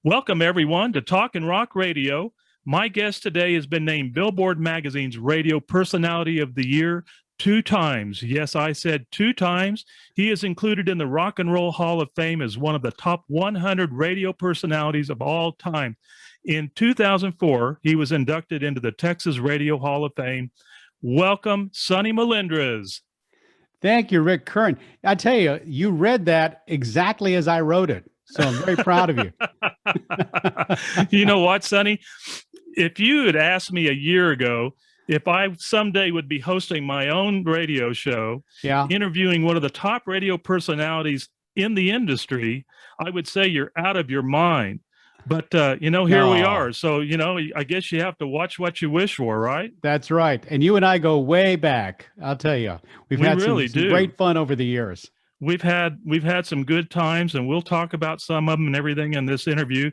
Welcome, everyone, to Talk and Rock Radio. My guest today has been named Billboard Magazine's Radio Personality of the Year 2 times. Yes, I said 2 times. He is included in the Rock and Roll Hall of Fame as one of the top 100 radio personalities of all time. In 2004, he was inducted into the Texas Radio Hall of Fame. Welcome, Sonny Melendrez. Thank you, Rick Kern. I tell you, you read that exactly as I wrote it. So I'm very proud of you. You know what, Sonny? If you had asked me a year ago if I someday would be hosting my own radio show, interviewing one of the top radio personalities in the industry, I would say you're out of your mind. But, here we are. So, I guess you have to watch what you wish for, right? That's right. And you and I go way back. I'll tell you, we had really some great fun over the years. We've had some good times, and we'll talk about some of them and everything in this interview.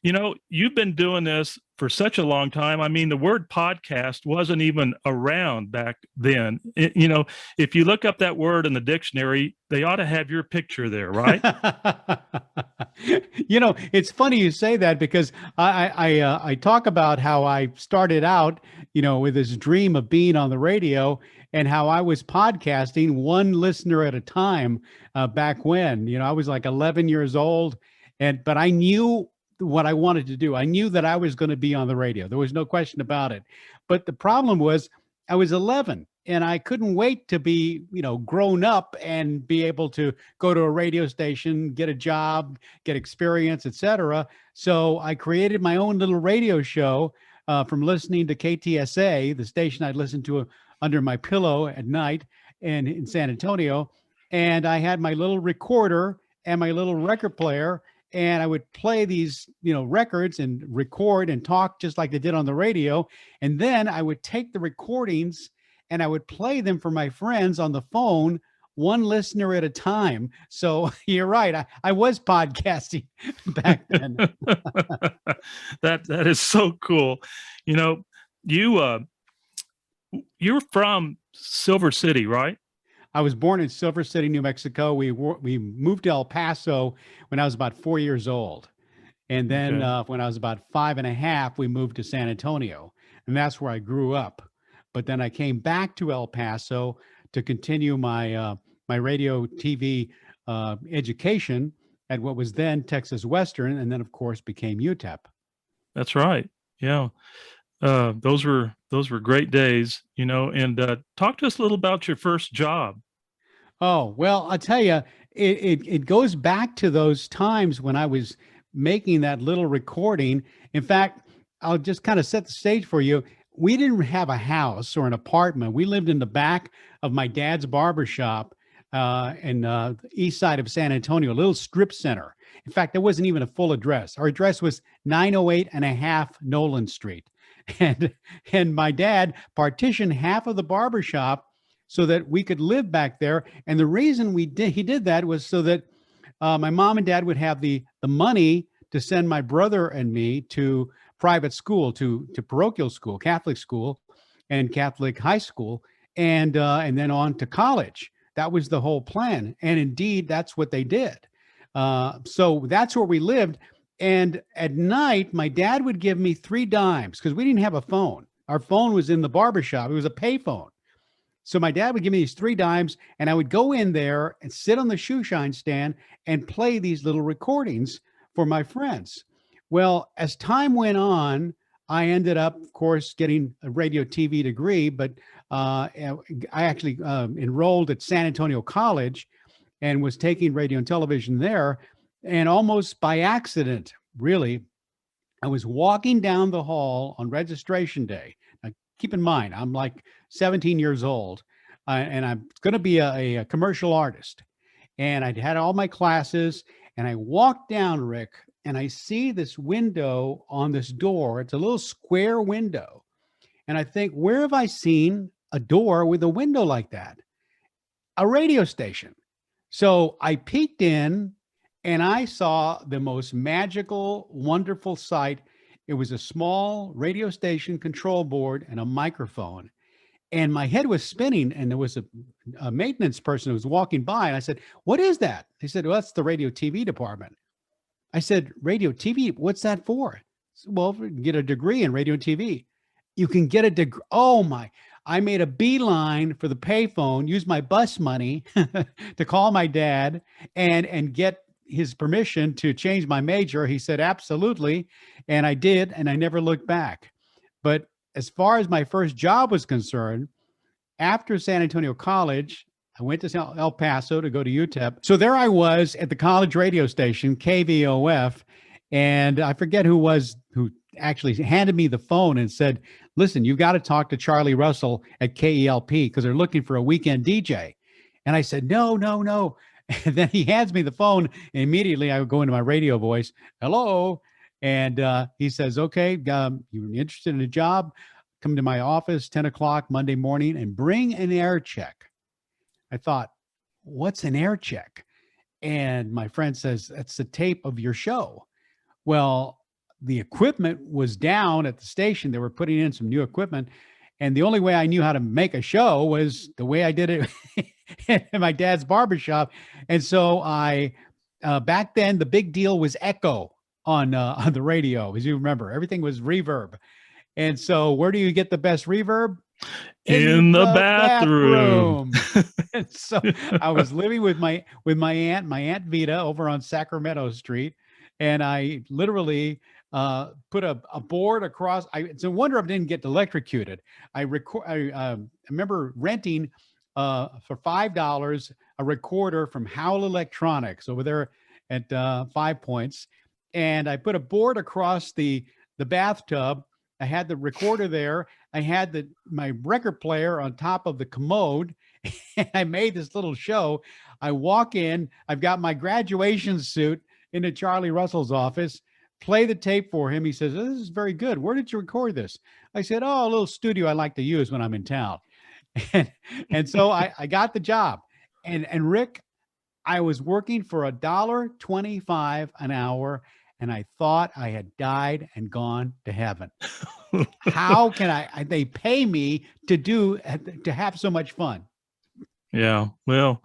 You've been doing this for such a long time. I mean, the word podcast wasn't even around back then. If you look up that word in the dictionary, they ought to have your picture there, right? It's funny you say that because I talk about how I started out, with this dream of being on the radio and how I was podcasting one listener at a time back when. I was like 11 years old, but I knew what I wanted to do. I knew that I was going to be on the radio. There was no question about it. But the problem was I was 11 and I couldn't wait to be, grown up and be able to go to a radio station, get a job, get experience, etc. So I created my own little radio show from listening to KTSA, the station I'd listen to under my pillow at night and in San Antonio. And I had my little recorder and my little record player, and I would play these, records and record and talk just like they did on the radio. And then I would take the recordings and I would play them for my friends on the phone, one listener at a time. So you're right. I was podcasting back then. That is so cool. You're from Silver City, right? I was born in Silver City, New Mexico. We moved to El Paso when I was about 4 years old. And then when I was about 5.5, we moved to San Antonio. And that's where I grew up. But then I came back to El Paso to continue my my radio TV education at what was then Texas Western, and then, of course, became UTEP. That's right. Yeah. Those were great days, and talk to us a little about your first job. Oh, well, I'll tell you, it goes back to those times when I was making that little recording. In fact, I'll just kind of set the stage for you. We didn't have a house or an apartment. We lived in the back of my dad's barbershop in the east side of San Antonio, a little strip center. In fact, there wasn't even a full address. Our address was 908 and a half Nolan Street. And my dad partitioned half of the barbershop so that we could live back there. And the reason he did that was so that my mom and dad would have the money to send my brother and me to private school, to parochial school, Catholic school, and Catholic high school, and then on to college. That was the whole plan. And indeed, that's what they did. So that's where we lived. And at night, my dad would give me 3 dimes because we didn't have a phone. Our phone was in the barbershop. It was a payphone. So my dad would give me these 3 dimes, and I would go in there and sit on the shoe shine stand and play these little recordings for my friends. Well, as time went on, I ended up, of course, getting a radio TV degree, but I actually enrolled at San Antonio College and was taking radio and television there. And almost by accident, really, I was walking down the hall on registration day. Now, keep in mind, I'm like 17 years old, and I'm going to be a commercial artist. And I'd had all my classes, and I walked down, Rick, and I see this window on this door. It's a little square window. And I think, where have I seen a door with a window like that? A radio station. So I peeked in, and I saw the most magical, wonderful sight. It was a small radio station control board and a microphone. And my head was spinning, and there was a maintenance person who was walking by. And I said, "What is that?" He said, "Well, that's the radio TV department." I said, radio TV, what's that for? Well, get a degree in radio and TV. You can get a degree. Oh my. I made a beeline for the payphone, used my bus money to call my dad and get his permission to change my major. He said, absolutely. And I did. And I never looked back. But as far as my first job was concerned, after San Antonio College, I went to El Paso to go to UTEP. So there I was at the college radio station, KVOF, and I forget who actually handed me the phone and said, listen, you've got to talk to Charlie Russell at KELP because they're looking for a weekend DJ. And I said, no. And then he hands me the phone, and immediately I would go into my radio voice, hello. And he says, okay, you're interested in a job? Come to my office, 10 o'clock Monday morning, and bring an air check. I thought, what's an air check? And my friend says, that's the tape of your show. Well, the equipment was down at the station. They were putting in some new equipment. And the only way I knew how to make a show was the way I did it in my dad's barbershop. And so back then, the big deal was echo on the radio. As you remember, everything was reverb. And so where do you get the best reverb? In the bathroom. And so I was living with my aunt Vita over on Sacramento Street. And I literally put a board across. It's a wonder I didn't get electrocuted. I remember renting for $5 a recorder from Howell Electronics over there at 5 Points. And I put a board across the bathtub. I had the recorder there. I had my record player on top of the commode, and I made this little show. I walk in, I've got my graduation suit into Charlie Russell's office, play the tape for him. He says, this is very good. Where did you record this? I said, a little studio I like to use when I'm in town. And so I got the job. And Rick, I was working for $1.25 an hour, and I thought I had died and gone to heaven. How can they pay me to have so much fun? Yeah. Well,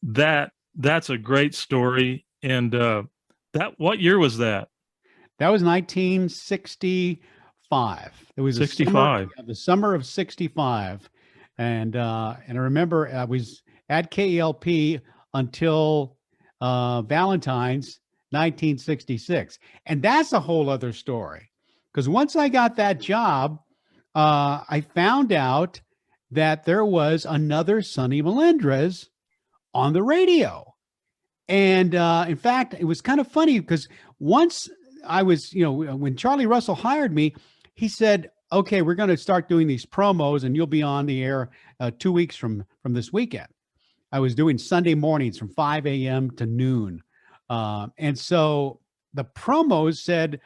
that's a great story. And what year was that? That was 1965. It was 65. The summer of 65. And I remember I was at KELP until Valentine's 1966. And that's a whole other story. Because once I got that job, I found out that there was another Sonny Melendrez on the radio. And in fact, it was kind of funny because once I was, when Charlie Russell hired me, he said, okay, we're going to start doing these promos and you'll be on the air 2 weeks from this weekend. I was doing Sunday mornings from 5 a.m. to noon. And so the promos said,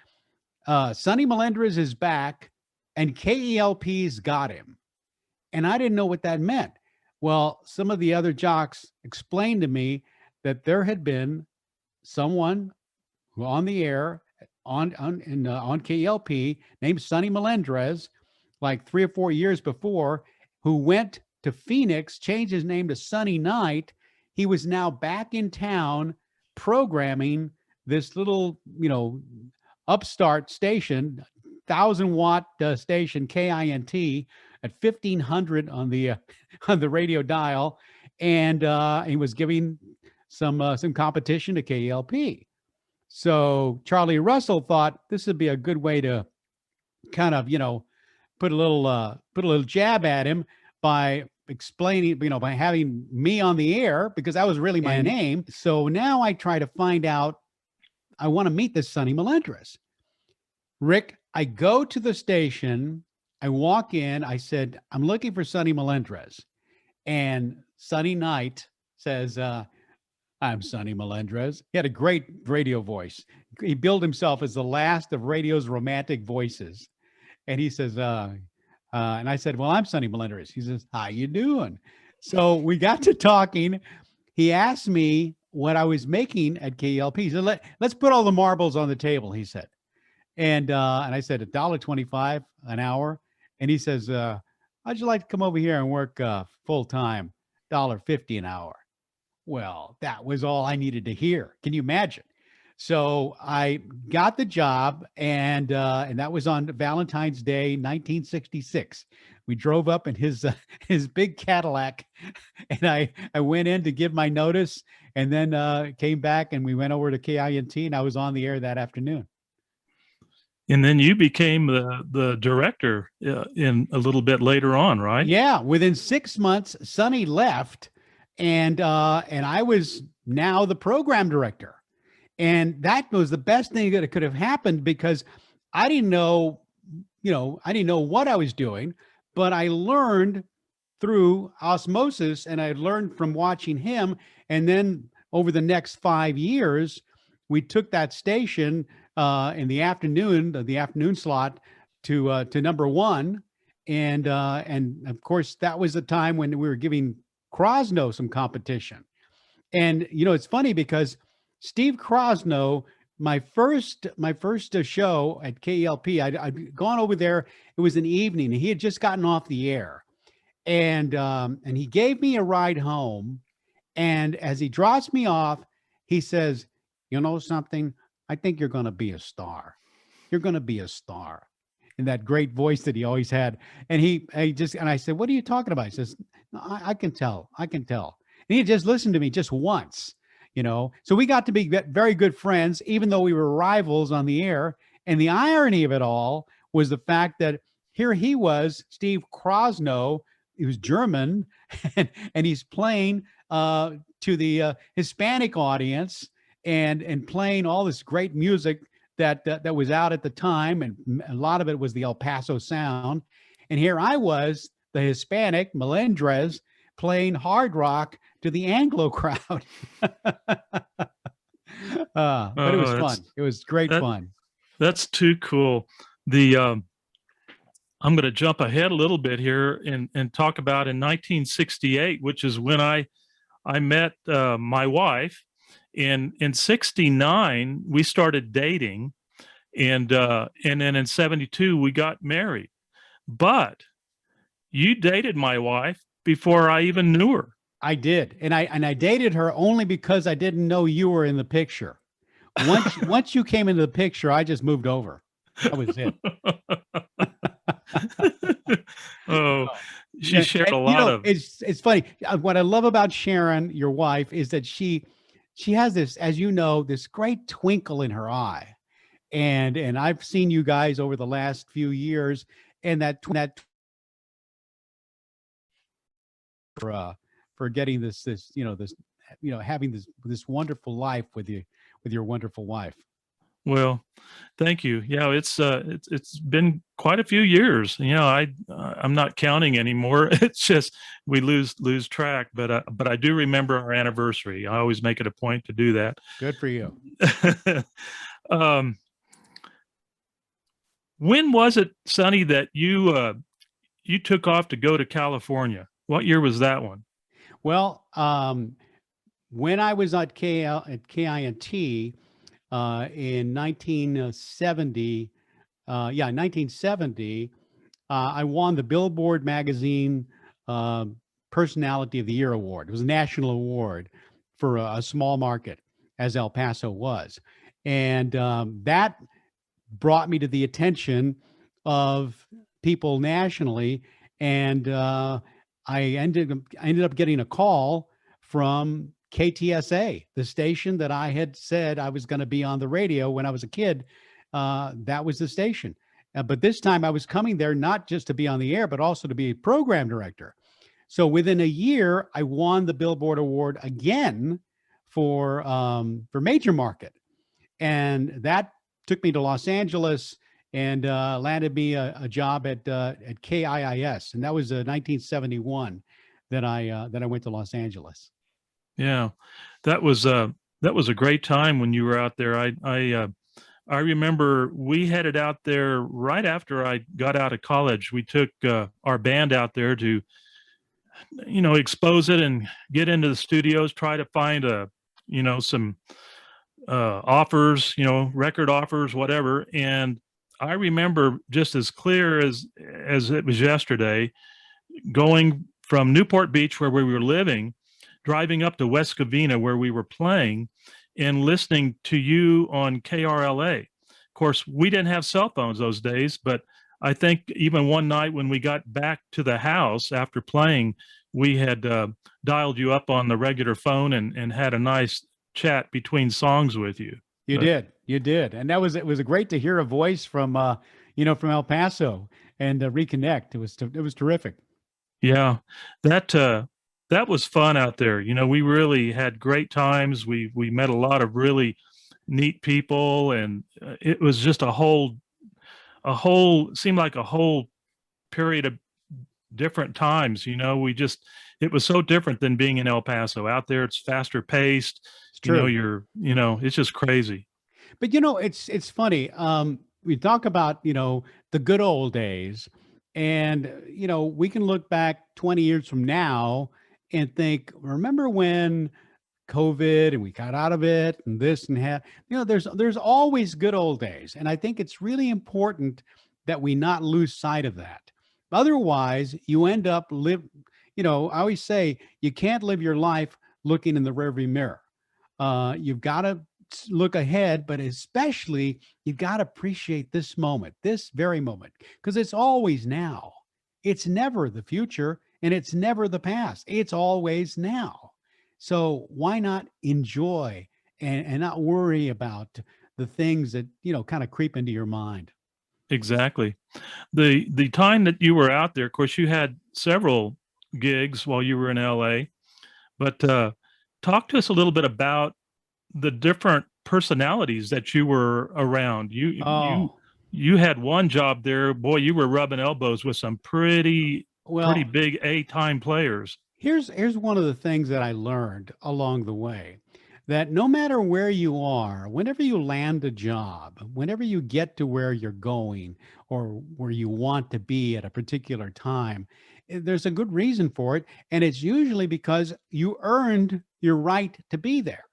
Sonny Melendrez is back and KELP's got him. And I didn't know what that meant. Well, some of the other jocks explained to me that there had been someone who on the air on KELP named Sonny Melendrez, like 3 or 4 years before, who went to Phoenix, changed his name to Sunny Night. He was now back in town programming this little, upstart station, 1,000-watt station, KINT, at 1,500 on the radio dial, and he was giving some competition to KELP. So Charlie Russell thought this would be a good way to kind of put a little jab at him by explaining, by having me on the air, because that was really my name. So now I try to find out. I want to meet this Sonny Melendrez. Rick, I go to the station. I walk in. I said, I'm looking for Sonny Melendrez. And Sunny Night says, I'm Sonny Melendrez. He had a great radio voice. He billed himself as the last of radio's romantic voices. And he says, and I said, well, I'm Sonny Melendrez. He says, how you doing? So we got to talking. He asked me what I was making at KELP. He said, let's put all the marbles on the table, he said. And I said, $1.25 an hour. And he says, how'd you like to come over here and work full time, $1.50 an hour? Well, that was all I needed to hear. Can you imagine? So I got the job, and that was on Valentine's Day, 1966. We drove up in his his big Cadillac, and I went in to give my notice, and then came back, and we went over to KINT, and I was on the air that afternoon. And then you became the director in a little bit later on, right? Yeah, within 6 months, Sonny left, and I was now the program director. And that was the best thing that could have happened, because I didn't know, I didn't know what I was doing, but I learned through osmosis, and I learned from watching him. And then over the next 5 years, we took that station in the afternoon slot to number one. And of course, that was the time when we were giving Krosno some competition. And it's funny because Steve Krosno, my first show at KELP, I'd gone over there. It was an evening, and he had just gotten off the air, and he gave me a ride home. And as he drops me off, he says, "You know something? I think you're going to be a star. You're going to be a star." In that great voice that he always had. And and I said, "What are you talking about?" He says, "No, I can tell. I can tell." And he just listened to me just once, So we got to be very good friends, even though we were rivals on the air. And the irony of it all was the fact that here he was, Steve Krosno, he was German, and he's playing to the Hispanic audience, and playing all this great music that was out at the time, and a lot of it was the El Paso sound. And here I was, the Hispanic Melendrez, playing hard rock to the Anglo crowd. But it was fun. It was great fun. That's too cool. I'm going to jump ahead a little bit here and talk about in 1968, which is when I met my wife. In 69, we started dating, and then in 72 we got married. But you dated my wife before I even knew her. I did, and I dated her only because I didn't know you were in the picture. Once you came into the picture, I just moved over. That was it. Oh, she shared a lot of. It's funny. What I love about Sharon, your wife, is that she has this, as you know, this great twinkle in her eye, and I've seen you guys over the last few years, and that for getting this having this wonderful life with your wonderful wife. Well, thank you. Yeah, it's been quite a few years. I'm not counting anymore. It's just we lose track. But I do remember our anniversary. I always make it a point to do that. Good for you. When was it, Sonny, that you took off to go to California? What year was that one? Well, when I was at KINT in 1970, 1970, I won the Billboard Magazine Personality of the Year award. It was a national award for a small market, as El Paso was, and that brought me to the attention of people nationally, and I ended up getting a call from KTSA, the station that I had said I was going to be on the radio when I was a kid. That was the station. But this time I was coming there not just to be on the air, but also to be a program director. So within a year, I won the Billboard Award again for major market. And that took me to Los Angeles and landed me a job at KIIS. And that was 1971 that I went to Los Angeles. Yeah, that was a great time when you were out there. I remember we headed out there right after I got out of college. We took our band out there to, expose it and get into the studios, try to find some offers, record offers, whatever. And I remember just as clear as it was yesterday, going from Newport Beach, where we were living, driving up to West Covina, where we were playing, and listening to you on KRLA. Of course, we didn't have cell phones those days, but I think even one night when we got back to the house after playing, we had dialed you up on the regular phone and had a nice chat between songs with you. You But did. You did. And it was great to hear a voice from, from El Paso and reconnect. It was terrific. yeah, that that was fun out there. We really had great times. We met a lot of really neat people, and it was just a whole seemed like a whole period of different times. It was so different than being in El Paso. Out there, it's faster paced. It's true. It's just crazy. But it's funny. We talk about the good old days, and we can look back 20 years from now and think, remember when COVID and we got out of it and this and that. There's always good old days, and I think it's really important that we not lose sight of that. Otherwise, you end up I always say you can't live your life looking in the rearview mirror. You've got to look ahead, but especially you've got to appreciate this moment, this very moment, because it's always now. It's never the future and it's never the past. It's always now. So why not enjoy and not worry about the things that, kind of creep into your mind? Exactly. The time that you were out there, of course, you had several gigs while you were in LA, but talk to us a little bit about the different personalities that you were around. Oh, You had one job there, boy, you were rubbing elbows with some pretty well, big A-time players. here's one of the things that I learned along the way, that no matter where you are, whenever you land a job, whenever you get to where you're going or where you want to be at a particular time, there's a good reason for it. And it's usually because you earned your right to be there.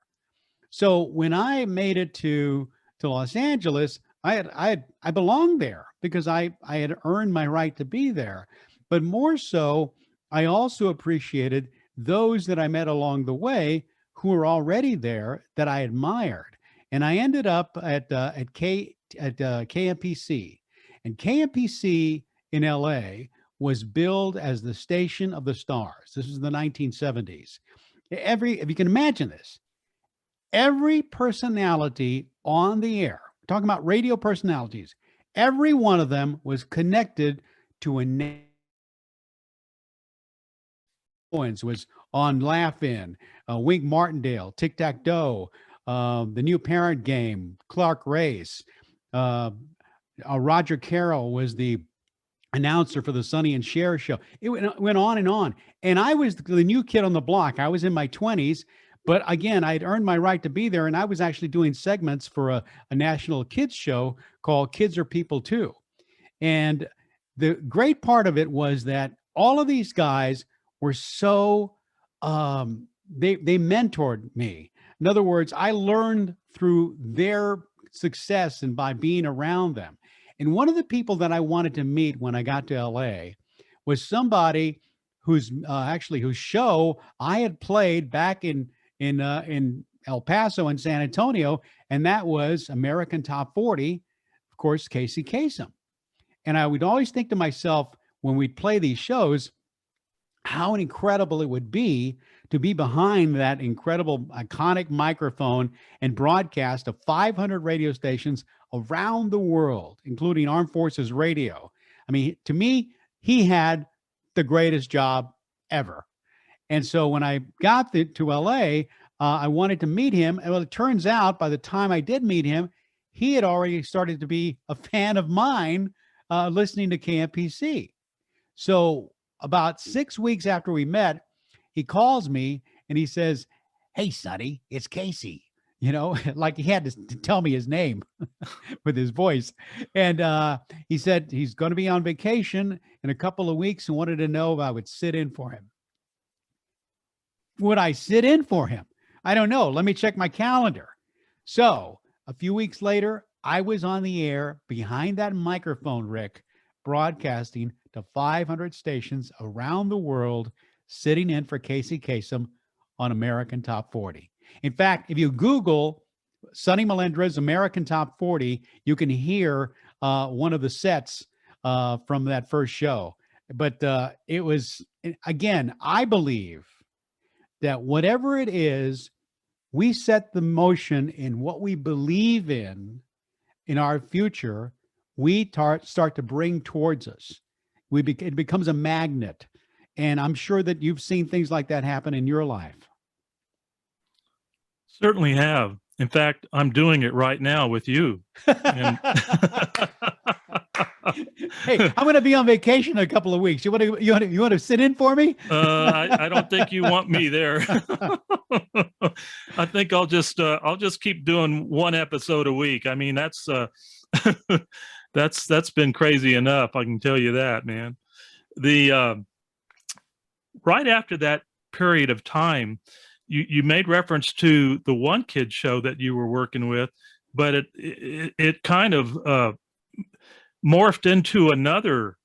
So when I made it to Los Angeles, I belonged there because I had earned my right to be there. But more so, I also appreciated those that I met along the way who were already there that I admired. And I ended up at KMPC, and KMPC in LA was billed as the station of the stars. This was the 1970s. If you can imagine this, every personality on the air, talking about radio personalities, every one of them was connected to a name. Owens was on Laugh-In, Wink Martindale, Tic Tac Toe, the New Parent Game, Clark Race. Roger Carroll was the announcer for the Sonny and Cher show. It went on and on. And I was the new kid on the block. I was in my 20s. But again, I had earned my right to be there, and I was actually doing segments for a national kids show called Kids Are People Too. And the great part of it was that all of these guys were so they mentored me. In other words, I learned through their success and by being around them. And one of the people that I wanted to meet when I got to LA was somebody whose show I had played back in El Paso and San Antonio, and that was American Top 40, of course, Casey Kasem. And I would always think to myself when we'd play these shows, how incredible it would be to be behind that incredible, iconic microphone and broadcast of 500 radio stations around the world, including Armed Forces Radio. I mean, to me, he had the greatest job ever. And so when I got to LA, I wanted to meet him. And well, it turns out by the time I did meet him, he had already started to be a fan of mine, listening to KMPC. So about 6 weeks after we met, he calls me and he says, "Hey, Sonny, it's Casey." Like he had to tell me his name with his voice. And he said he's going to be on vacation in a couple of weeks and wanted to know if I would sit in for him. Would I sit in for him? I don't know. Let me check my calendar. So a few weeks later, I was on the air behind that microphone, Rick, broadcasting to 500 stations around the world, sitting in for Casey Kasem on American Top 40. In fact, if you Google Sonny Melendrez American Top 40, you can hear one of the sets from that first show. But it was, again, I believe that whatever it is, we set the motion in what we believe in our future, we start to bring towards us. It becomes a magnet. And I'm sure that you've seen things like that happen in your life. Certainly have. In fact, I'm doing it right now with you. And Hey, I'm going to be on vacation in a couple of weeks. You want to sit in for me? I don't think you want me there. I think I'll just keep doing one episode a week. I mean, that's that's been crazy enough. I can tell you that, man. The right after that period of time, you made reference to the One Kid show that you were working with, but it kind of morphed into another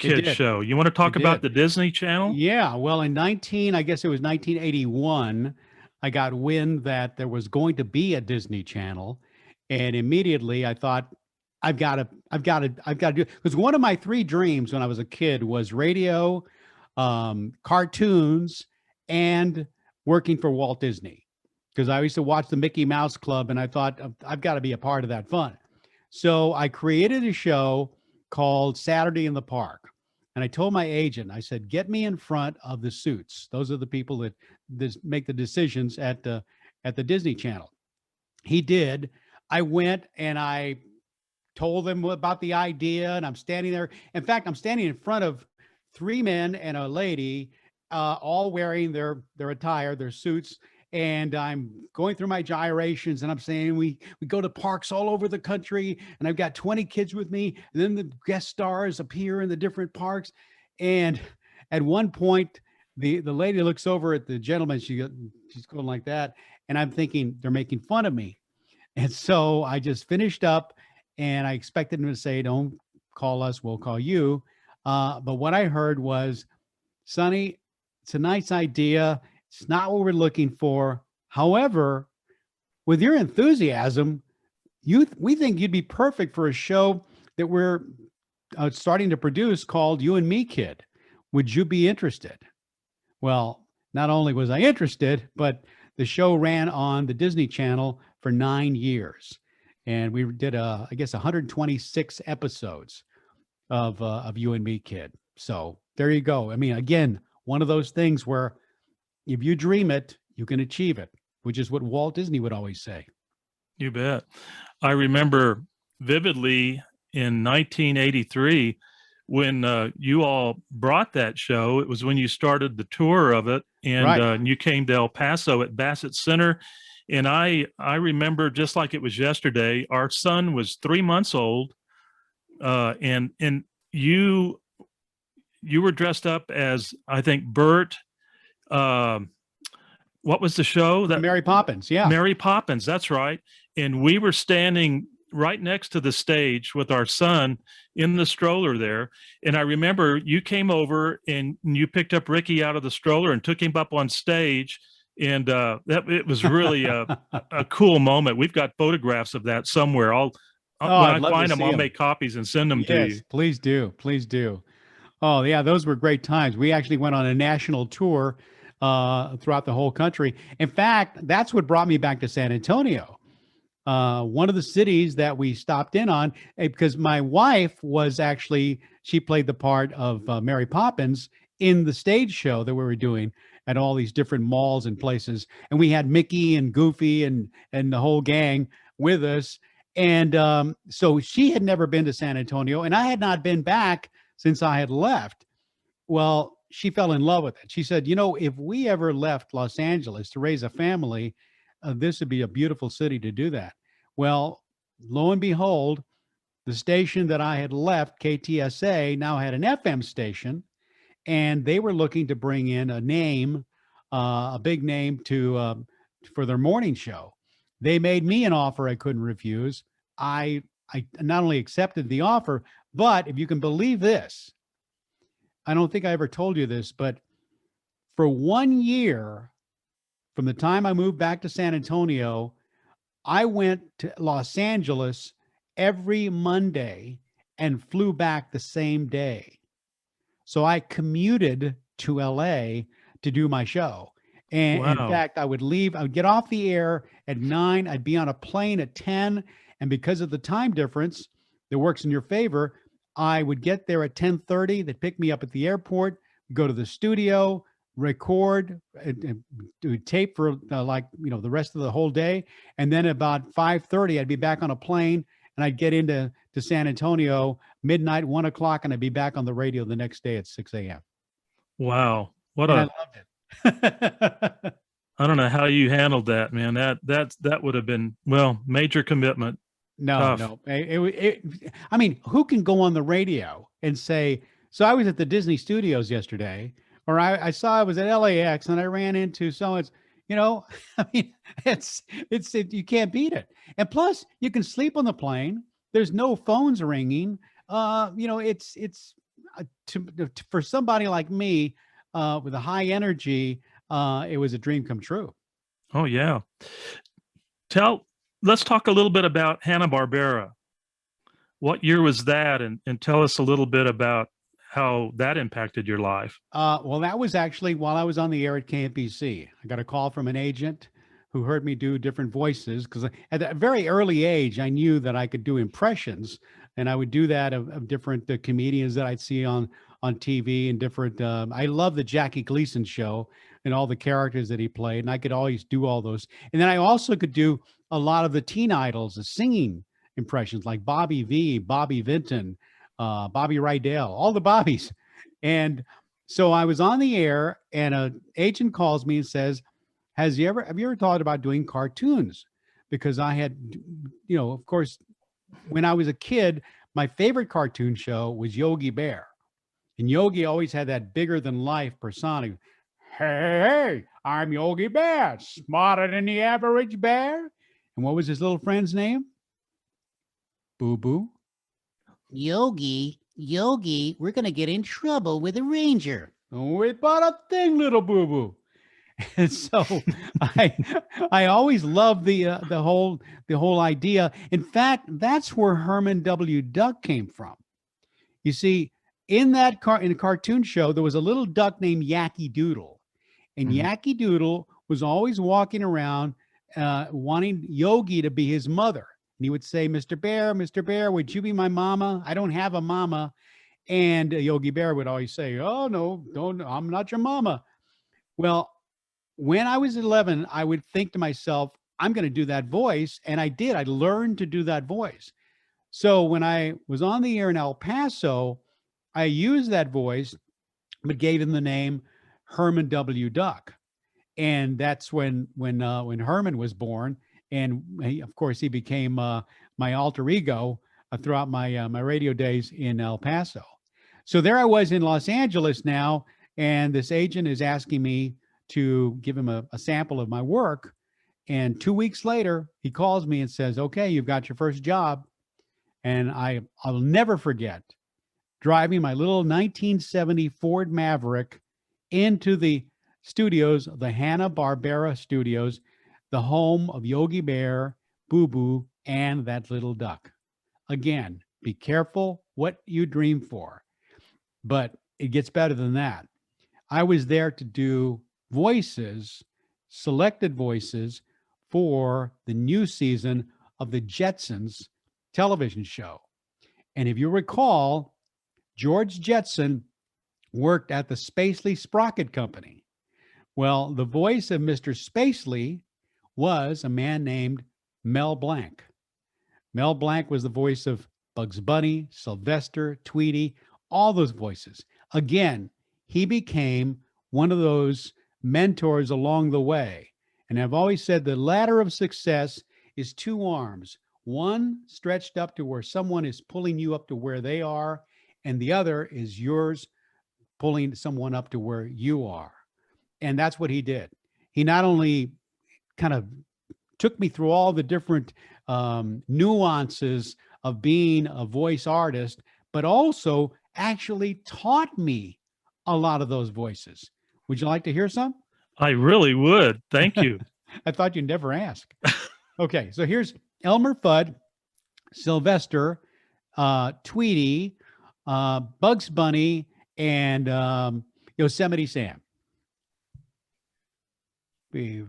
kid show. You want to talk about the Disney Channel? Yeah. Well, I guess it was 1981, I got wind that there was going to be a Disney Channel, and immediately I thought, I've got to do it. Because one of my 3 dreams when I was a kid was radio, cartoons, and working for Walt Disney. Because I used to watch the Mickey Mouse Club, and I thought, I've got to be a part of that fun. So I created a show called Saturday in the Park. And I told my agent, I said, get me in front of the suits. Those are the people that make the decisions at the Disney Channel. He did. I went and I told them about the idea, and I'm standing there. In fact, I'm standing in front of 3 men and a lady, all wearing their attire, their suits. And I'm going through my gyrations, and I'm saying we go to parks all over the country, and I've got 20 kids with me, and then the guest stars appear in the different parks. And at one point, the lady looks over at the gentleman, she's going like that, and I'm thinking they're making fun of me. And so I just finished up, and I expected him to say, don't call us, we'll call you. But what I heard was, Sonny, it's a nice idea. It's not what we're looking for. However, with your enthusiasm, we think you'd be perfect for a show that we're starting to produce called You and Me Kid. Would you be interested? Well, not only was I interested, but the show ran on the Disney Channel for 9 years. And we did, I guess, 126 episodes of You and Me Kid. So there you go. I mean, again, one of those things where if you dream it, you can achieve it, which is what Walt Disney would always say. You bet. I remember vividly in 1983 when you all brought that show. It was when you started the tour of it, and Right. You came to El Paso at Bassett Center. And I remember just like it was yesterday, our son was 3 months old, and you were dressed up as, I think, Bert. What was the show? That Mary Poppins. Yeah. Mary Poppins. That's right. And we were standing right next to the stage with our son in the stroller there. And I remember you came over and you picked up Ricky out of the stroller and took him up on stage. And it was really a cool moment. We've got photographs of that somewhere. When I find them, I'll make copies and send them to you. Please do. Please do. Oh, yeah, those were great times. We actually went on a national tour throughout the whole country. In fact, that's what brought me back to San Antonio. One of the cities that we stopped in on, because my wife she played the part of Mary Poppins in the stage show that we were doing at all these different malls and places. And we had Mickey and Goofy and the whole gang with us. And so she had never been to San Antonio, and I had not been back since I had left. Well, she fell in love with it. She said, if we ever left Los Angeles to raise a family, this would be a beautiful city to do that. Well, lo and behold, the station that I had left, KTSA, now had an FM station, and they were looking to bring in a big name for their morning show. They made me an offer I couldn't refuse. I not only accepted the offer, but if you can believe this, I don't think I ever told you this, but for 1 year, from the time I moved back to San Antonio, I went to Los Angeles every Monday and flew back the same day. So I commuted to LA to do my show. And in Wow. fact, I would get off the air at 9, I'd be on a plane at 10. And because of the time difference that works in your favor, I would get there at 10:30. They'd pick me up at the airport, go to the studio, record, and do tape for the rest of the whole day. And then about 5:30, I'd be back on a plane and I'd get into San Antonio midnight, 1 o'clock, and I'd be back on the radio the next day at 6 a.m. Wow. What And I a, loved it. I don't know how you handled that, man. That would have been, well, major commitment. No, Tough. no. I mean, who can go on the radio and say, so I was at the Disney studios yesterday, or I saw I was at LAX and I ran into someone's, I mean, you can't beat it. And plus you can sleep on the plane. There's no phones ringing. For somebody like me, with a high energy, it was a dream come true. Oh yeah. Let's talk a little bit about Hanna-Barbera. What year was that? And tell us a little bit about how that impacted your life. Well, that was actually while I was on the air at KMPC. I got a call from an agent who heard me do different voices, because at a very early age, I knew that I could do impressions, and I would do that of different comedians that I'd see on TV and different. I love the Jackie Gleason show and all the characters that he played, and I could always do all those. And then I also could do a lot of the teen idols, the singing impressions, like Bobby V, Bobby Vinton, Bobby Rydell, all the Bobbies. And so I was on the air, and an agent calls me and says, have you ever thought about doing cartoons? Because I had, of course, when I was a kid, my favorite cartoon show was Yogi Bear. And Yogi always had that bigger than life persona. Hey, I'm Yogi Bear, smarter than the average bear. And what was his little friend's name? Boo Boo. Yogi, we're going to get in trouble with the ranger. Oh, it bought a thing, little Boo Boo. And so I always loved the whole idea. In fact, that's where Herman W. Duck came from. You see, in a cartoon show, there was a little duck named Yacky Doodle, and Yacky Doodle was always walking around wanting Yogi to be his mother. And he would say, Mr. Bear, would you be my mama? I don't have a mama. And Yogi Bear would always say, oh, no, don't, I'm not your mama. Well, when I was 11, I would think to myself, I'm going to do that voice. And I did. I learned to do that voice. So when I was on the air in El Paso, I used that voice, but gave him the name Herman W. Duck. And that's when Herman was born. And of course, he became my alter ego throughout my radio days in El Paso. So there I was in Los Angeles now, and this agent is asking me to give him a sample of my work. And 2 weeks later, he calls me and says, okay, you've got your first job. And I'll never forget driving my little 1970 Ford Maverick into the studios, the Hanna-Barbera studios, the home of Yogi Bear, Boo Boo, and that little duck. Again, be careful what you dream for. But it gets better than that. I was there to do voices, selected voices, for the new season of the Jetsons television show. And if you recall, George Jetson worked at the Spacely Sprocket Company. Well, the voice of Mr. Spacely was a man named Mel Blanc. Mel Blanc was the voice of Bugs Bunny, Sylvester, Tweety, all those voices. Again, he became one of those mentors along the way. And I've always said the ladder of success is two arms, one stretched up to where someone is pulling you up to where they are, and the other is yours pulling someone up to where you are. And that's what he did. He not only kind of took me through all the different nuances of being a voice artist, but also actually taught me a lot of those voices. Would you like to hear some? I really would. Thank you. I thought you'd never ask. Okay, so here's Elmer Fudd, Sylvester, Tweety, Bugs Bunny, and Yosemite Sam. We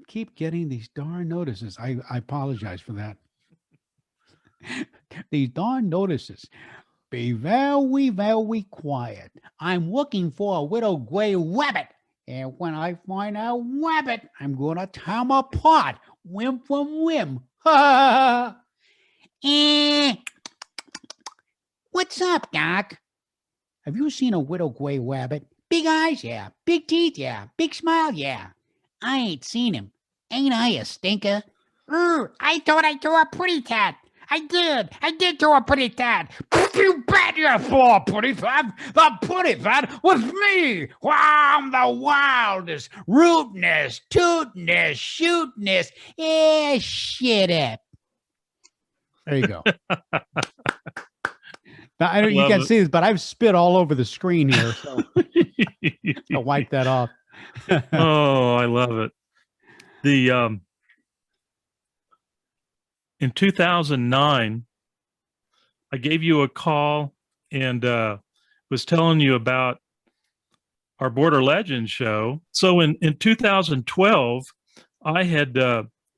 keep getting these darn notices. I apologize for that. These darn notices. Be very, very quiet. I'm looking for a little gray rabbit. And when I find a rabbit, I'm going to tear him apart, limb from limb. What's up, Doc? Have you seen a little gray rabbit? Big eyes, yeah. Big teeth, yeah. Big smile, yeah. I ain't seen him. Ain't I a stinker? I thought I drew a pretty tat. I did draw a pretty tat. You bet you saw a pretty tat. The pretty tat was me. Wow, I'm the wildest, rootinest, tootinest, shootinest. Shut up. There you go. Now, I know you can't see this, but I've spit all over the screen here, so I'll wipe that off. Oh, I love it. In 2009, I gave you a call and was telling you about our Border Legends show. So in 2012, I had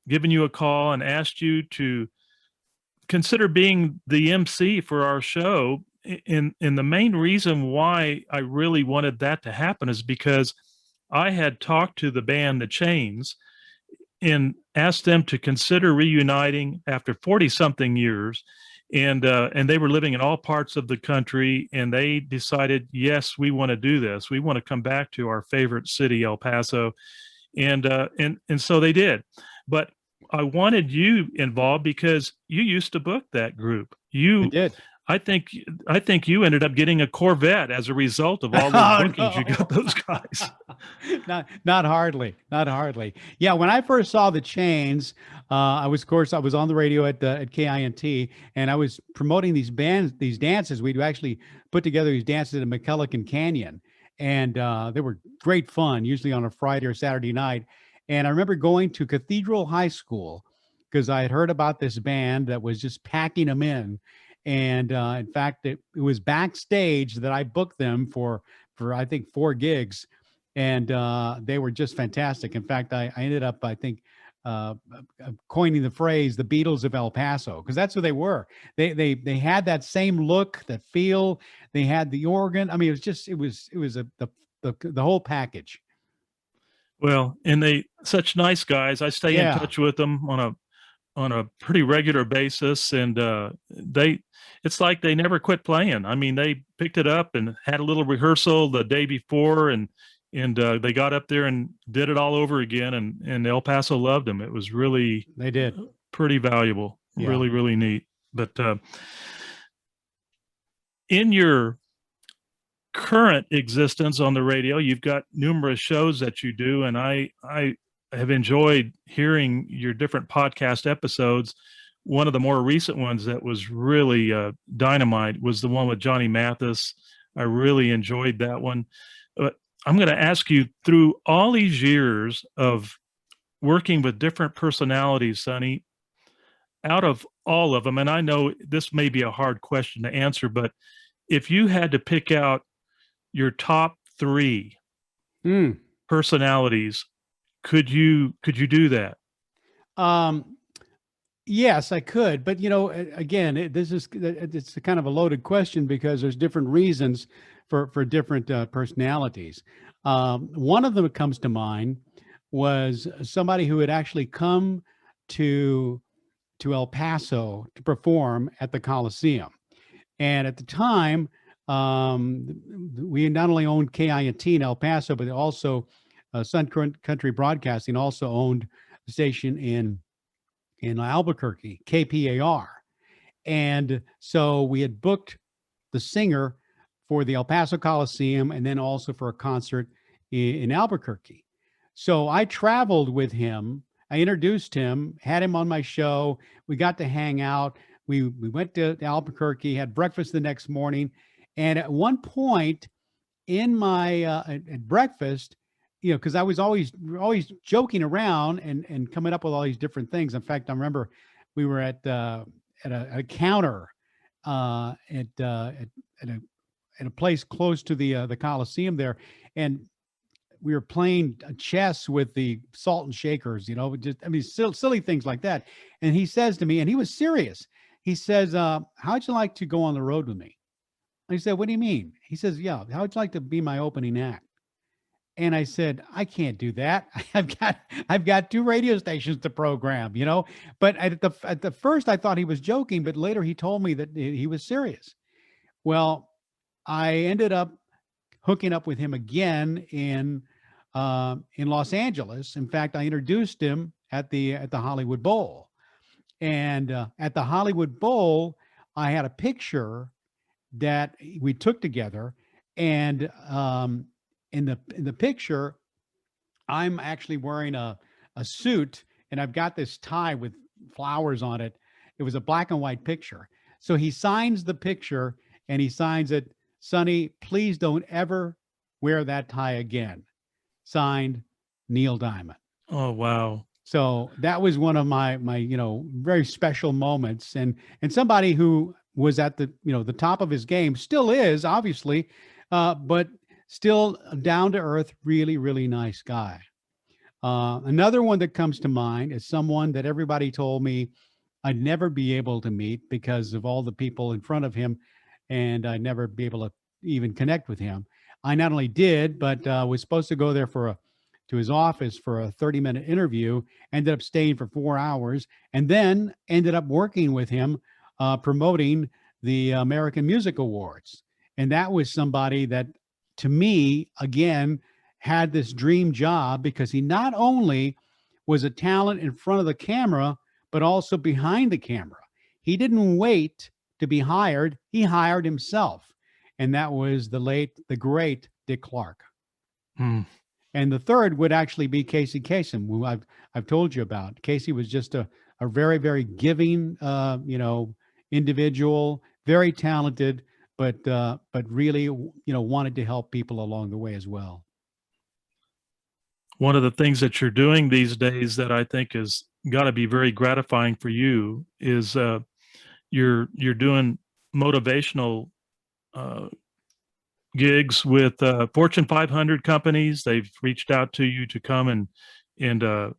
given you a call and asked you to consider being the MC for our show. And the main reason why I really wanted that to happen is because I had talked to the band The Chains and asked them to consider reuniting after 40-something years. And they were living in all parts of the country, and they decided, yes, we want to do this. We want to come back to our favorite city, El Paso. And so they did. But I wanted you involved because you used to book that group. I did. I think you ended up getting a Corvette as a result of all those bookings. You got those guys. Not hardly. Yeah, when I first saw the Chains, I was on the radio at KINT, and I was promoting these dances. We'd actually put together these dances at McKellican Canyon, and they were great fun, usually on a Friday or Saturday night. And I remember going to Cathedral High School because I had heard about this band that was just packing them in. And in fact, it was backstage that I booked them for I think 4 gigs, and they were just fantastic. In fact, I ended up, I think, coining the phrase "the Beatles of El Paso" because that's who they were. They had that same look, that feel. They had the organ. I mean, it was the whole package. Well, and they such nice guys. I stay in touch with them on a pretty regular basis, and it's like they never quit playing. I mean, they picked it up and had a little rehearsal the day before, and they got up there and did it all over again, and El Paso loved them. It was really pretty valuable. Yeah. Really, really neat. But in your current existence on the radio, you've got numerous shows that you do, and I have enjoyed hearing your different podcast episodes. One of the more recent ones that was really dynamite was the one with Johnny Mathis. I really enjoyed that one. But I'm going to ask you, through all these years of working with different personalities, Sonny, out of all of them, and I know this may be a hard question to answer, but if you had to pick out your top 3 personalities, could you do that? Yes, I could, but again, it's a kind of a loaded question because there's different reasons for different personalities. One of them that comes to mind was somebody who had actually come to El Paso to perform at the Coliseum, and at the time, we not only owned KINT in El Paso, but also Sun Country Broadcasting also owned a station in Albuquerque, KPAR. And so we had booked the singer for the El Paso Coliseum and then also for a concert in Albuquerque. So I traveled with him. I introduced him, had him on my show. We got to hang out. We went to Albuquerque, had breakfast the next morning. And at one point in my at breakfast, because I was always joking around and coming up with all these different things. In fact, I remember we were at a counter at a place close to the Coliseum there, and we were playing chess with the salt and shakers, just, I mean, silly things like that. And he says to me, and he was serious. He says, how'd you like to go on the road with me? I said, what do you mean? He says, yeah, how'd you like to be my opening act? And I said, I can't do that. I've got 2 radio stations to program, But at the first I thought he was joking, but later he told me that he was serious. Well, I ended up hooking up with him again in Los Angeles. In fact, I introduced him at the Hollywood Bowl, and at the Hollywood Bowl, I had a picture that we took together, and in the picture, I'm actually wearing a suit, and I've got this tie with flowers on it. It was a black and white picture. So he signs the picture, and he signs it, Sonny, please don't ever wear that tie again. Signed, Neil Diamond. Oh, wow. So that was one of my very special moments, and somebody who was at the top of his game, still is, obviously, but still down to earth, really, really nice guy. Another one that comes to mind is someone that everybody told me I'd never be able to meet because of all the people in front of him, and I'd never be able to even connect with him. I not only did, but was supposed to go there to his office for a 30-minute interview, ended up staying for 4 hours, and then ended up working with him, promoting the American Music Awards. And that was somebody that, to me, again, had this dream job because he not only was a talent in front of the camera, but also behind the camera. He didn't wait to be hired. He hired himself. And that was the great Dick Clark. Hmm. And the third would actually be Casey Kasem, who I've told you about. Casey was just a very, very giving, individual, very talented, but really, wanted to help people along the way as well. One of the things that you're doing these days that I think is got to be very gratifying for you is you're doing motivational gigs with Fortune 500 companies. They've reached out to you to come and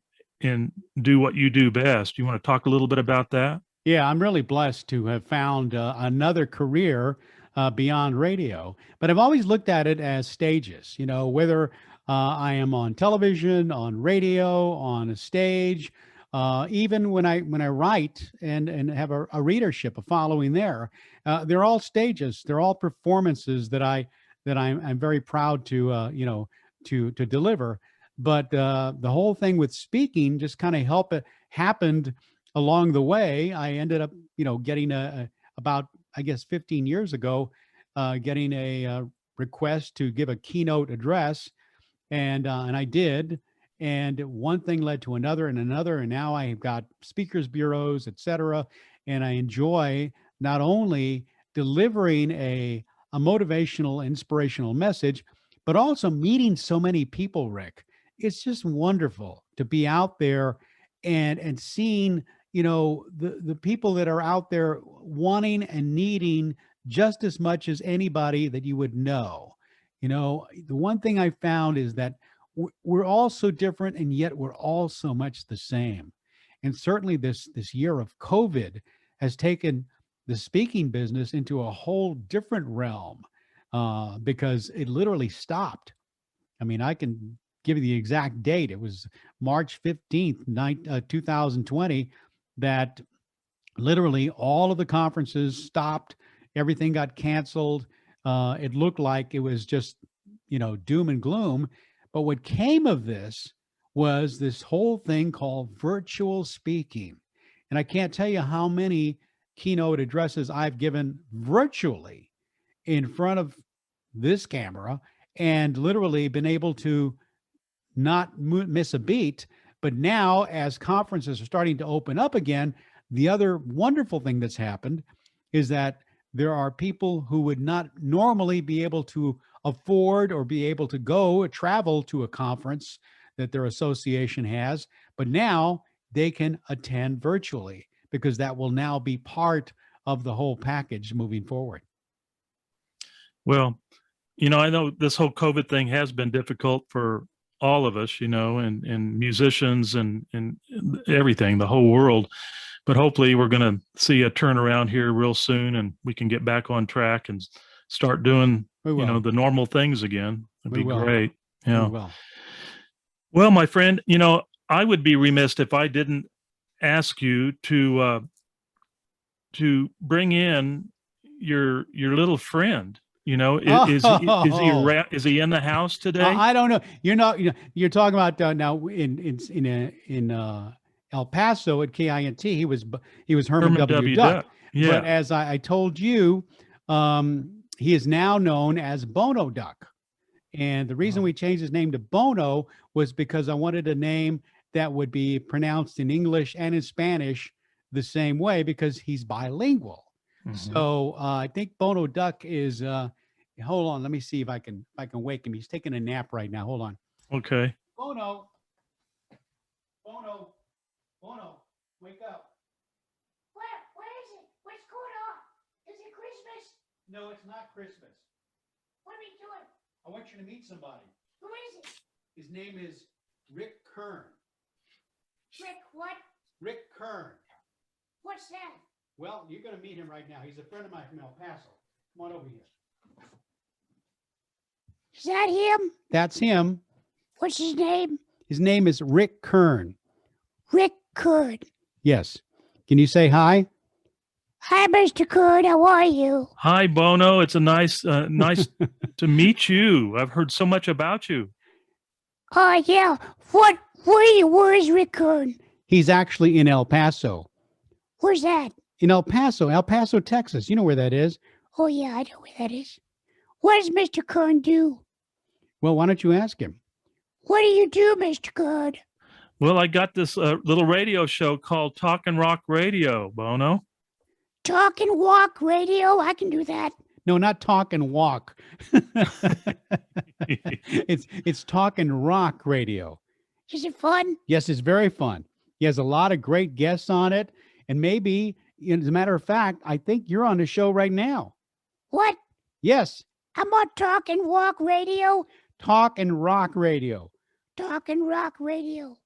do what you do best. You want to talk a little bit about that? Yeah, I'm really blessed to have found another career beyond radio, but I've always looked at it as stages, whether I am on television, on radio, on a stage, even when I write and have a readership, a following there, they're all stages. They're all performances that I'm very proud to to deliver. But the whole thing with speaking just kind of happened along the way. I ended up getting about, I guess, 15 years ago, getting a request to give a keynote address, and I did. And one thing led to another and another, and now I've got speakers bureaus, etc. And I enjoy not only delivering a motivational, inspirational message, but also meeting so many people, Rick. It's just wonderful to be out there and seeing, the people that are out there wanting and needing just as much as anybody that you would know. The one thing I found is that we're all so different, and yet we're all so much the same. And certainly this year of COVID has taken the speaking business into a whole different realm because it literally stopped. I mean, I can give you the exact date. It was March 15th, 2020, that literally all of the conferences stopped. Everything got canceled. It looked like it was just, doom and gloom. But what came of this was this whole thing called virtual speaking. And I can't tell you how many keynote addresses I've given virtually in front of this camera and literally been able to not miss a beat. But now, as conferences are starting to open up again, the other wonderful thing that's happened is that there are people who would not normally be able to afford or be able to go travel to a conference that their association has, but now they can attend virtually because that will now be part of the whole package moving forward. Well, I know this whole COVID thing has been difficult for all of us, and musicians and everything, the whole world. But hopefully we're going to see a turnaround here real soon, and we can get back on track and start doing, the normal things again. It'd be great. Yeah. Well, my friend, I would be remiss if I didn't ask you to bring in your little friend. Is he in the house today? I don't know. You're talking about now in El Paso at KINT. He was Herman W. Duck. Yeah. But as I told you, he is now known as Bono Duck. And the reason we changed his name to Bono was because I wanted a name that would be pronounced in English and in Spanish the same way because he's bilingual. Mm-hmm. So I think Bono Duck is. Hold on, let me see if I can wake him. He's taking a nap right now. Hold on. Okay. Bono, wake up. Where is it? What's going on? Is it Christmas? No, it's not Christmas. What are we doing? I want you to meet somebody. Who is it? His name is Rick Kern. Rick what? Rick Kern. What's that? Well, you're going to meet him right now. He's a friend of mine from El Paso. Come on over here. Is that him? That's him. What's his name? His name is Rick Kern. Rick Kern. Yes. Can you say hi? Hi, Mr. Kern. How are you? Hi, Bono. It's a nice to meet you. I've heard so much about you. Yeah. Where is Rick Kern? He's actually in El Paso. Where's that? In El Paso, Texas. You know where that is. Oh, yeah, I know where that is. What does Mr. Kern do? Well, why don't you ask him? What do you do, Mr. Kern? Well, I got this little radio show called Talk and Rock Radio, Bono. Talk and Walk Radio? I can do that. No, not Talk and Walk. It's Talk and Rock Radio. Is it fun? Yes, it's very fun. He has a lot of great guests on it. And maybe, as a matter of fact, I think you're on the show right now. What? Yes. I'm on Talk and Walk Radio. Talk and Rock Radio. Talk and Rock Radio.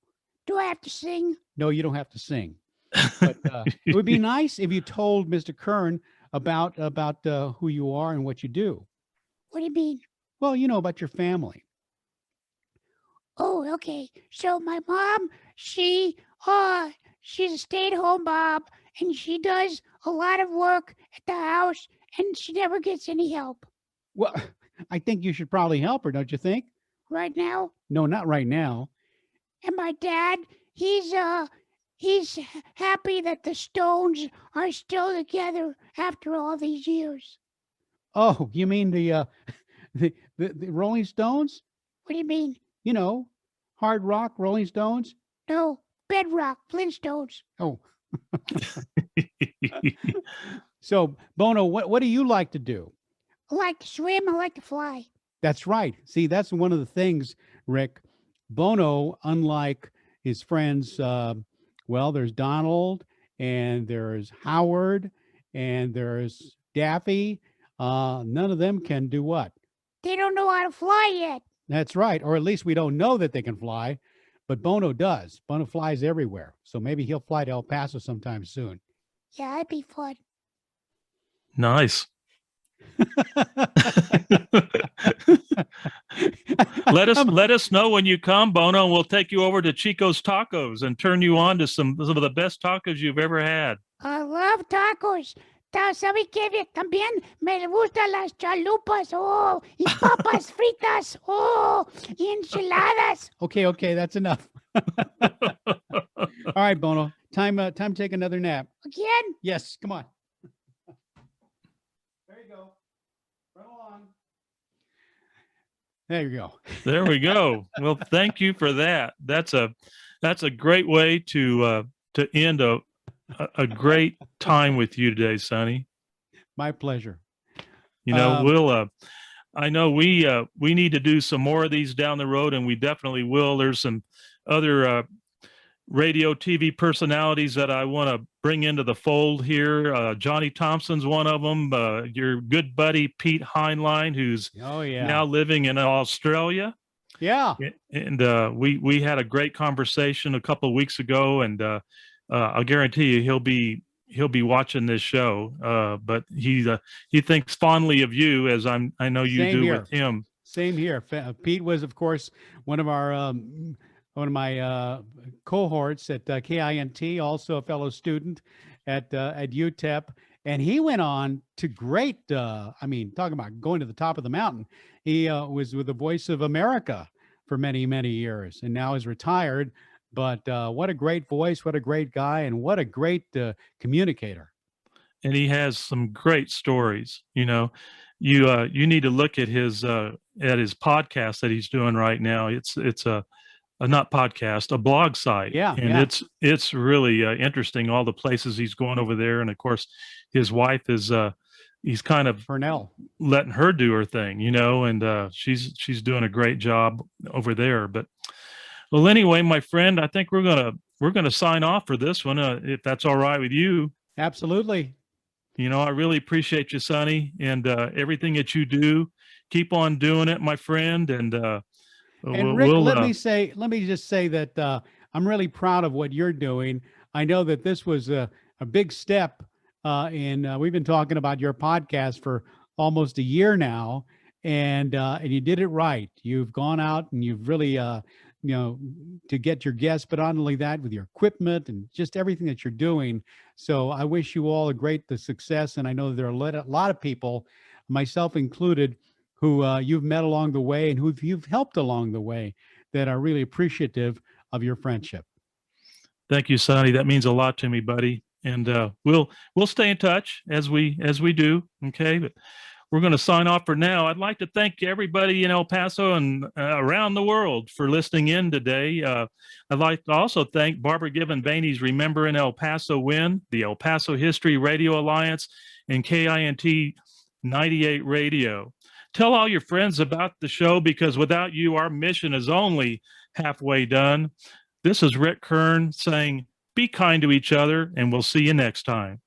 Do I have to sing? No, you don't have to sing. But it would be nice if you told Mr. Kern about who you are and what you do. What do you mean? Well, about your family. Oh, okay. So my mom, she's a stay-at-home mom, and she does a lot of work at the house, and she never gets any help. Well, I think you should probably help her, don't you think? Right now? No, not right now. And my dad, he's happy that the Stones are still together after all these years. Oh, you mean the Rolling Stones? What do you mean? Hard rock Rolling Stones? No, bedrock Flintstones. Oh. So, Bono, what do you like to do? I like to swim. I like to fly. That's right. See, that's one of the things, Rick. Bono, unlike his friends, there's Donald and there's Howard and there's Daffy. None of them can do what? They don't know how to fly yet. That's right. Or at least we don't know that they can fly, but Bono does. Bono flies everywhere. So maybe he'll fly to El Paso sometime soon. Yeah, that'd be fun. Nice. Let us know when you come, Bono, and we'll take you over to Chico's Tacos and turn you on to some of the best tacos you've ever had. I love tacos. ¿Sabe qué? También me gustan las chalupas. Oh, y papas fritas. Oh, y enchiladas. Okay, that's enough. All right, Bono. Time to take another nap. Again? Yes, come on. There you go. Run along. There you go. There we go. Well, thank you for that. That's a great way to end a great time with you today, Sonny. My pleasure. We'll I know we need to do some more of these down the road, and we definitely will. There's some other radio TV personalities that I want to bring into the fold here. Johnny Thompson's one of them. Your good buddy Pete Heinlein, who's Oh yeah. now living in Australia. Yeah. And we had a great conversation a couple of weeks ago, and I'll guarantee you he'll be watching this show. But he thinks fondly of you, as I know you Same do here. with him. Same here. Pete was, of course, one of our one of my cohorts at KINT, also a fellow student at UTEP, and he went on to great. I mean, talking about going to the top of the mountain. He was with the Voice of America for many, many years, and now is retired. But what a great voice! What a great guy, and what a great communicator. And he has some great stories. You know, you need to look at his podcast that he's doing right now. It's a not podcast, a blog site. Yeah, and yeah. it's really interesting, all the places he's going over there. And of course, his wife is he's kind of Purnell. letting her do her thing, you know, and she's doing a great job over there. But well, anyway, my friend, I think we're gonna sign off for this one, if that's all right with you. Absolutely. You know, I really appreciate you, Sonny, and everything that you do. Keep on doing it, my friend. And Rick, let me just say that I'm really proud of what you're doing. I know that this was a big step in we've been talking about your podcast for almost a year now, and you did it right. You've gone out and you've really to get your guests, but not only that, with your equipment and just everything that you're doing. So I wish you all the success. And I know there are a lot of people, myself included, who you've met along the way and who you've helped along the way, that are really appreciative of your friendship. Thank you, Sonny. That means a lot to me, buddy. And we'll stay in touch as we do. Okay, but we're going to sign off for now. I'd like to thank everybody in El Paso and around the world for listening in today. I'd like to also thank Barbara Given Vaney's Remembering El Paso Win, the El Paso History Radio Alliance, and KINT 98 Radio. Tell all your friends about the show, because without you, our mission is only halfway done. This is Rick Kern saying, be kind to each other, and we'll see you next time.